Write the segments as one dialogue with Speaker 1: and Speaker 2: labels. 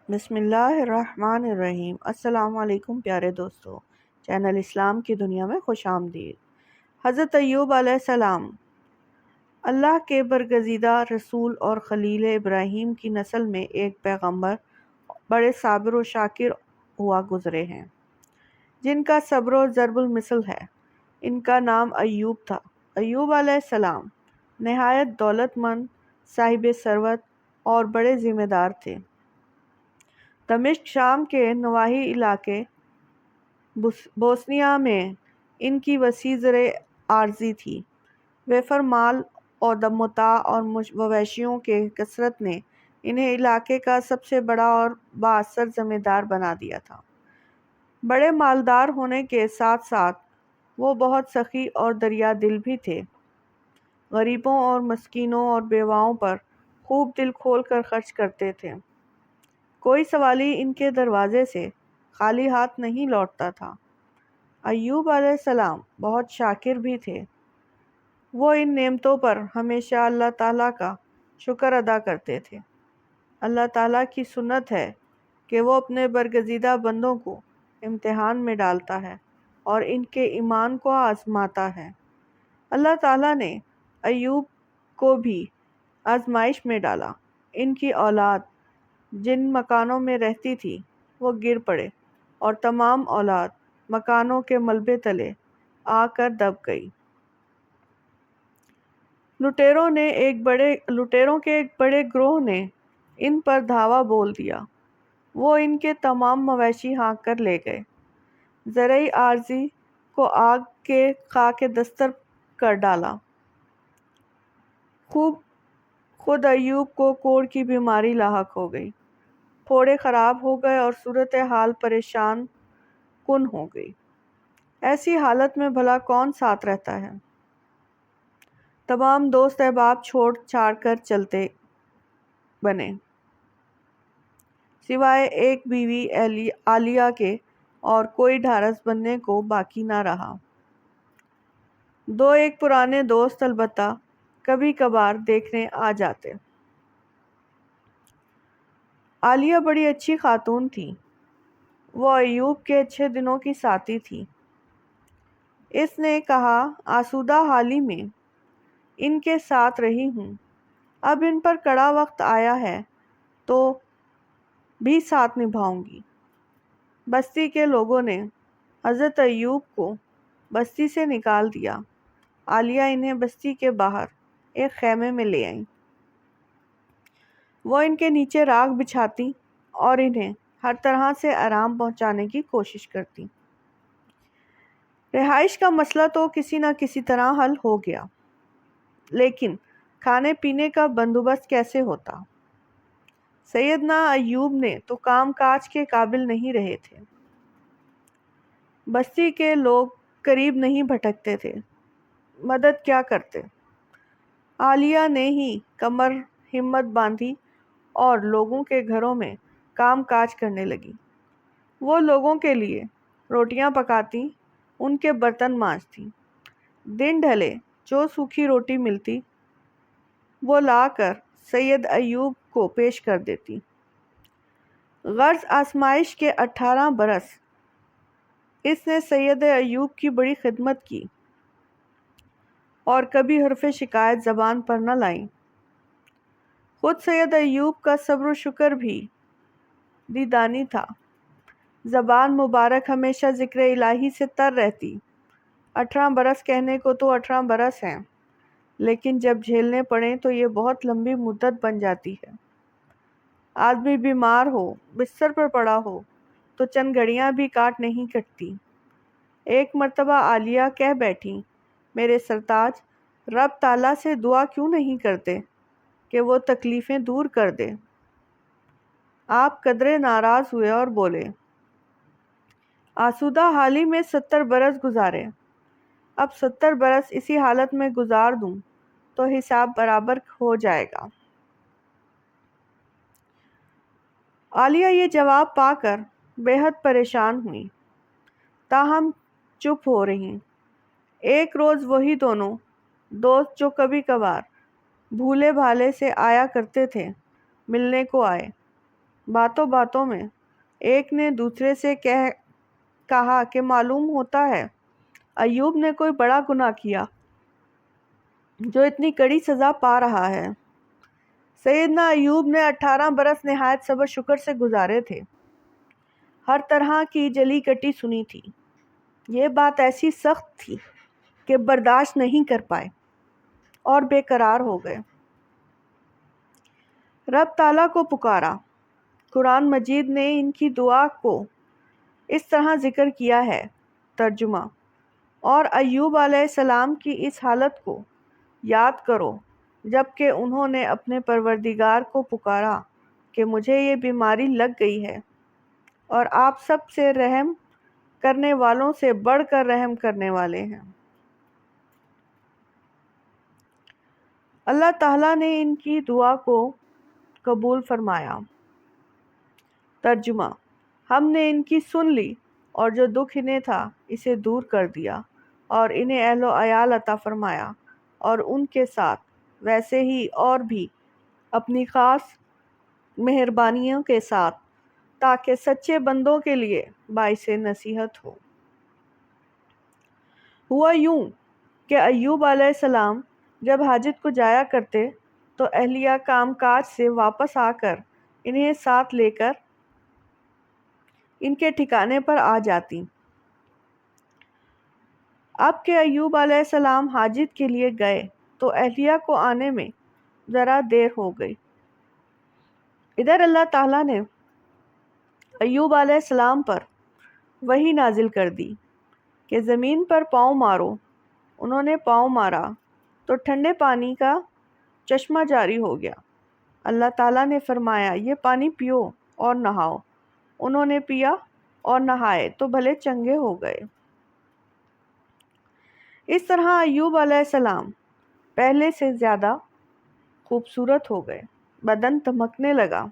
Speaker 1: بسم اللہ الرحمن الرحیم۔ السلام علیکم پیارے دوستو، چینل اسلام کی دنیا میں خوش آمدید۔ حضرت ایوب علیہ السلام اللہ کے برگزیدہ رسول اور خلیل ابراہیم کی نسل میں ایک پیغمبر بڑے صابر و شاکر ہوا گزرے ہیں، جن کا صبر و ضرب المثل ہے۔ ان کا نام ایوب تھا۔ ایوب علیہ السلام نہایت دولت مند، صاحب ثروت اور بڑے ذمہ دار تھے۔ دمشق شام کے نواحی علاقے بوسنیا میں ان کی وسیع زرعی عارضی تھی۔ وفر مال اور متاع اور مویشیوں کے کثرت نے انہیں علاقے کا سب سے بڑا اور بااثر زمیندار دار بنا دیا تھا۔ بڑے مالدار ہونے کے ساتھ ساتھ وہ بہت سخی اور دریا دل بھی تھے۔ غریبوں اور مسکینوں اور بیواؤں پر خوب دل کھول کر خرچ کرتے تھے۔ کوئی سوالی ان کے دروازے سے خالی ہاتھ نہیں لوٹتا تھا۔ ایوب علیہ السلام بہت شاکر بھی تھے۔ وہ ان نعمتوں پر ہمیشہ اللہ تعالیٰ کا شکر ادا کرتے تھے۔ اللہ تعالیٰ کی سنت ہے کہ وہ اپنے برگزیدہ بندوں کو امتحان میں ڈالتا ہے اور ان کے ایمان کو آزماتا ہے۔ اللہ تعالیٰ نے ایوب کو بھی آزمائش میں ڈالا۔ ان کی اولاد جن مکانوں میں رہتی تھی وہ گر پڑے اور تمام اولاد مکانوں کے ملبے تلے آ کر دب گئی۔ لٹیروں کے ایک بڑے گروہ نے ان پر دھاوا بول دیا۔ وہ ان کے تمام مویشی ہانک کر لے گئے۔ زرعی عارضی کو آگ کے خاک دستر کر ڈالا۔ خود ایوب کو کوڑ کی بیماری لاحق ہو گئی۔ پھوڑے خراب ہو گئے اور صورتحال پریشان کن ہو گئی۔ ایسی حالت میں بھلا کون ساتھ رہتا ہے؟ تمام دوست احباب چھوڑ چھاڑ کر چلتے بنے، سوائے ایک بیوی عالیہ کے، اور کوئی ڈھارس بننے کو باقی نہ رہا۔ دو ایک پرانے دوست البتہ کبھی کبھار دیکھنے آ جاتے۔ عالیہ بڑی اچھی خاتون تھی۔ وہ ایوب کے اچھے دنوں کی ساتھی تھی۔ اس نے کہا، آسودہ حالی میں ان کے ساتھ رہی ہوں، اب ان پر کڑا وقت آیا ہے تو بھی ساتھ نبھاؤں گی۔ بستی کے لوگوں نے حضرت ایوب کو بستی سے نکال دیا۔ عالیہ انہیں بستی کے باہر ایک خیمے میں لے آئیں۔ وہ ان کے نیچے راکھ بچھاتی اور انہیں ہر طرح سے آرام پہنچانے کی کوشش کرتی۔ رہائش کا مسئلہ تو کسی نہ کسی طرح حل ہو گیا، لیکن کھانے پینے کا بندوبست کیسے ہوتا؟ سیدنا ایوب نے تو کام کاج کے قابل نہیں رہے تھے۔ بستی کے لوگ قریب نہیں بھٹکتے تھے، مدد کیا کرتے؟ عالیہ نے ہی کمر ہمت باندھی اور لوگوں کے گھروں میں کام کاج کرنے لگی۔ وہ لوگوں کے لیے روٹیاں پکاتی، ان کے برتن مانجتی۔ دن ڈھلے جو سوکھی روٹی ملتی وہ لا کر سید ایوب کو پیش کر دیتی۔ غرض آزمائش کے 18 برس اس نے سید ایوب کی بڑی خدمت کی اور کبھی حرف شکایت زبان پر نہ لائیں۔ خود سید ایوب کا صبر و شکر بھی دیدانی تھا۔ زبان مبارک ہمیشہ ذکر الہی سے تر رہتی۔ 18 برس کہنے کو تو 18 برس ہیں، لیکن جب جھیلنے پڑیں تو یہ بہت لمبی مدت بن جاتی ہے۔ آدمی بیمار ہو، بستر پر پڑا ہو تو چند گھڑیاں بھی کاٹ نہیں کٹتی۔ ایک مرتبہ عالیہ کہہ بیٹھیں، میرے سرتاج، رب تعالیٰ سے دعا کیوں نہیں کرتے کہ وہ تکلیفیں دور کر دے؟ آپ قدرے ناراض ہوئے اور بولے، آسودہ حالی میں 70 برس گزارے، اب 70 برس اسی حالت میں گزار دوں تو حساب برابر ہو جائے گا۔ عالیہ یہ جواب پا کر بے حد پریشان ہوئیں، تاہم چپ ہو رہیں۔ ایک روز وہی دونوں دوست جو کبھی کبھار بھولے بھالے سے آیا کرتے تھے ملنے کو آئے۔ باتوں باتوں میں ایک نے دوسرے سے کہا کہ معلوم ہوتا ہے ایوب نے کوئی بڑا گناہ کیا جو اتنی کڑی سزا پا رہا ہے۔ سیدنا ایوب نے 18 برس نہایت صبر شکر سے گزارے تھے، ہر طرح کی جلی کٹی سنی تھی۔ یہ بات ایسی سخت تھی کہ برداشت نہیں کر پائے اور بے قرار ہو گئے۔ رب تعالیٰ کو پکارا۔ قرآن مجید نے ان کی دعا کو اس طرح ذکر کیا ہے۔ ترجمہ: اور ایوب علیہ السلام کی اس حالت کو یاد کرو جب کہ انہوں نے اپنے پروردگار کو پکارا کہ مجھے یہ بیماری لگ گئی ہے، اور آپ سب سے رحم کرنے والوں سے بڑھ کر رحم کرنے والے ہیں۔ اللہ تعالیٰ نے ان کی دعا کو قبول فرمایا۔ ترجمہ: ہم نے ان کی سن لی اور جو دکھ انہیں تھا اسے دور کر دیا اور انہیں اہل و عیال عطا فرمایا، اور ان کے ساتھ ویسے ہی اور بھی اپنی خاص مہربانیوں کے ساتھ، تاکہ سچے بندوں کے لیے باعث نصیحت ہو۔ ہوا یوں کہ ایوب علیہ السلام جب حاجت کو جایا کرتے تو اہلیہ کام کاج سے واپس آ کر انہیں ساتھ لے کر ان کے ٹھکانے پر آ جاتی۔ اب کہ ایوب علیہ السلام حاجت کے لیے گئے تو اہلیہ کو آنے میں ذرا دیر ہو گئی۔ ادھر اللہ تعالیٰ نے ایوب علیہ السلام پر وحی نازل کر دی کہ زمین پر پاؤں مارو۔ انہوں نے پاؤں مارا تو ٹھنڈے پانی کا چشمہ جاری ہو گیا۔ اللہ تعالیٰ نے فرمایا یہ پانی پیو اور نہاؤ۔ انہوں نے پیا اور نہائے تو بھلے چنگے ہو گئے۔ اس طرح ایوب علیہ السلام پہلے سے زیادہ خوبصورت ہو گئے، بدن دمکنے لگا،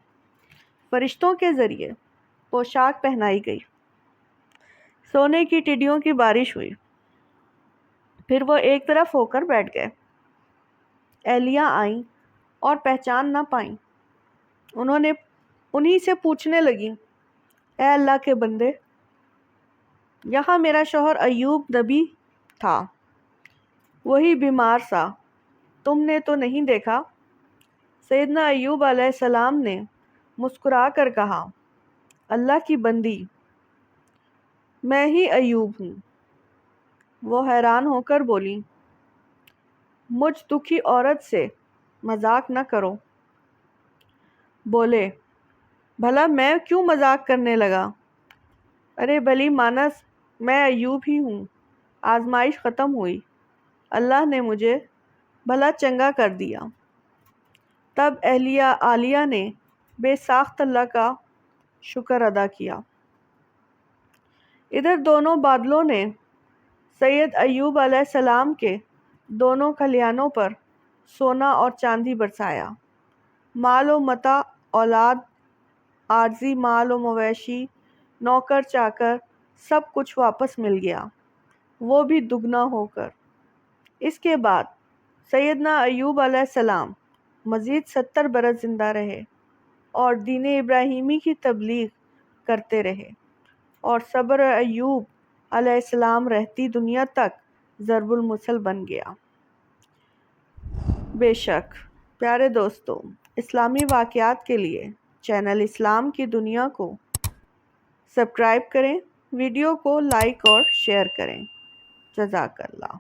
Speaker 1: فرشتوں کے ذریعے پوشاک پہنائی گئی، سونے کی ٹڈیوں کی بارش ہوئی۔ پھر وہ ایک طرف ہو کر بیٹھ گئے۔ اہلیہ آئیں اور پہچان نہ پائیں۔ انہی سے پوچھنے لگیں، اے اللہ کے بندے، یہاں میرا شوہر ایوب نبی تھا، وہی بیمار سا، تم نے تو نہیں دیکھا؟ سیدنا ایوب علیہ السلام نے مسکرا کر کہا، اللہ کی بندی، میں ہی ایوب ہوں۔ وہ حیران ہو کر بولی، مجھ دکھی عورت سے مذاق نہ کرو۔ بولے، بھلا میں کیوں مذاق کرنے لگا؟ ارے بھلی مانس، میں ایوب ہی ہوں۔ آزمائش ختم ہوئی، اللہ نے مجھے بھلا چنگا کر دیا۔ تب عالیہ نے بے ساخت اللہ کا شکر ادا کیا۔ ادھر دونوں بادلوں نے سید ایوب علیہ السلام کے دونوں کھلیانوں پر سونا اور چاندی برسایا۔ مال و متاع، اولاد، عارضی مال و مویشی، نوکر چاکر، سب کچھ واپس مل گیا، وہ بھی دگنا ہو کر۔ اس کے بعد سیدنا ایوب علیہ السلام مزید 70 برس زندہ رہے اور دین ابراہیمی کی تبلیغ کرتے رہے، اور صبر ایوب علیہ السلام رہتی دنیا تک ضرب المثل بن گیا۔ بے شک پیارے دوستو، اسلامی واقعات کے لیے چینل اسلام کی دنیا کو سبسکرائب کریں، ویڈیو کو لائک اور شیئر کریں۔ جزاک اللہ۔